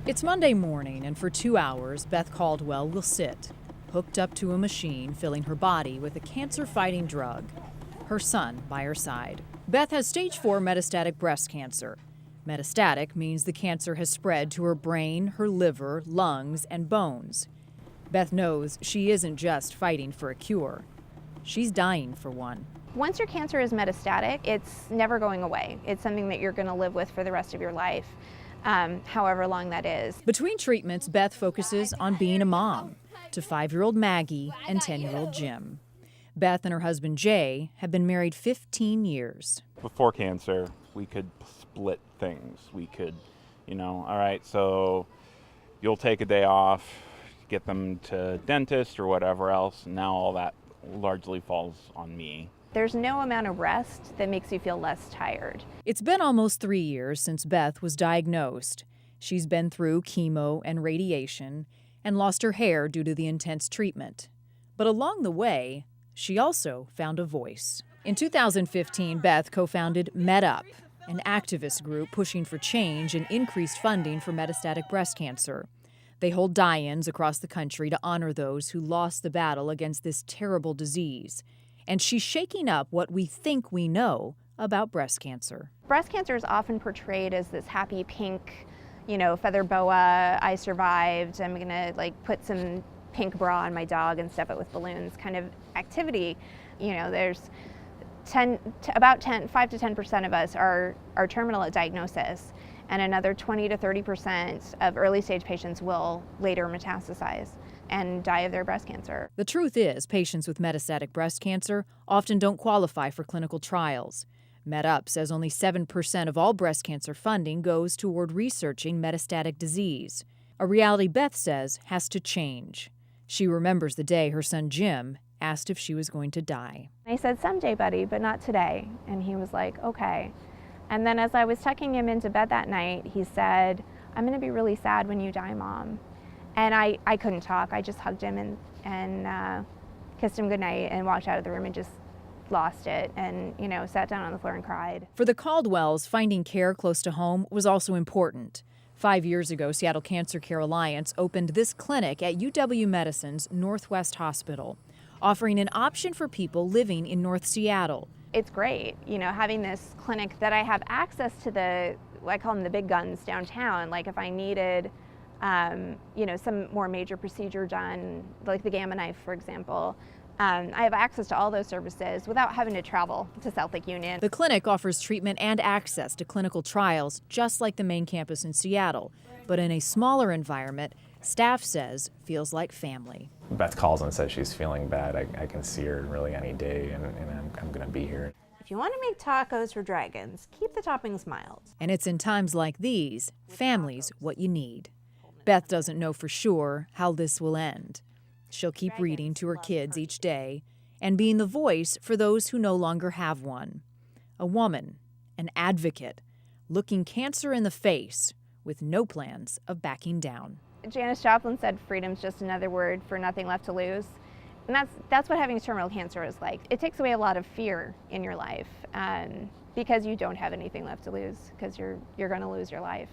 It's Monday morning, and for 2 hours, Beth Caldwell will sit, hooked up to a machine filling her body with a cancer-fighting drug. Her son by her side. Beth has stage 4 metastatic breast cancer. Metastatic means the cancer has spread to her brain, her liver, lungs, and bones. Beth knows she isn't just fighting for a cure. She's dying for one. Once your cancer is metastatic, it's never going away. It's something that you're going to live with for the rest of your life, however long that is. Between treatments, Beth focuses on being a mom to 5-year-old Maggie and 10-year-old Jim. Beth and her husband Jay have been married 15 years. Before cancer, we could split things. We could, all right, so you'll take a day off, get them to dentist or whatever else, and now all that largely falls on me. There's no amount of rest that makes you feel less tired. It's been almost 3 years since Beth was diagnosed. She's been through chemo and radiation and lost her hair due to the intense treatment. But along the way, she also found a voice. In 2015, Beth co-founded MedUp, an activist group pushing for change and increased funding for metastatic breast cancer. They hold die-ins across the country to honor those who lost the battle against this terrible disease. And she's shaking up what we think we know about breast cancer. Breast cancer is often portrayed as this happy pink, feather boa, I survived, I'm gonna put some pink bra on my dog and stuff it with balloons kind of activity. There's 5 to 10% of us are terminal at diagnosis, and another 20 to 30% of early stage patients will later metastasize and die of their breast cancer. The truth is, patients with metastatic breast cancer often don't qualify for clinical trials. MedUp says only 7% of all breast cancer funding goes toward researching metastatic disease, a reality Beth says has to change. She remembers the day her son Jim asked if she was going to die. I said, "Someday, buddy, but not today." And he was like, "Okay." And then as I was tucking him into bed that night, he said, "I'm gonna be really sad when you die, Mom." And I couldn't talk. I just hugged him and kissed him goodnight and walked out of the room and just lost it and, sat down on the floor and cried. For the Caldwells, finding care close to home was also important. 5 years ago, Seattle Cancer Care Alliance opened this clinic at UW-Medicine's Northwest Hospital, offering an option for people living in North Seattle. It's great, having this clinic that I have access to I call them the big guns downtown. Like if I needed, some more major procedure done, like the Gamma knife, for example, I have access to all those services without having to travel to South Lake Union. The clinic offers treatment and access to clinical trials, just like the main campus in Seattle, but in a smaller environment, staff says feels like family. Beth calls and says she's feeling bad. I can see her really any day, and I'm going to be here. If you want to make tacos for dragons, keep the toppings mild. And it's in times like these, family's what you need. Beth doesn't know for sure how this will end. She'll keep reading to her kids each day and being the voice for those who no longer have one. A woman, an advocate, looking cancer in the face with no plans of backing down. Janis Joplin said freedom's just another word for nothing left to lose. And that's what having terminal cancer is like. It takes away a lot of fear in your life because you don't have anything left to lose because you're going to lose your life.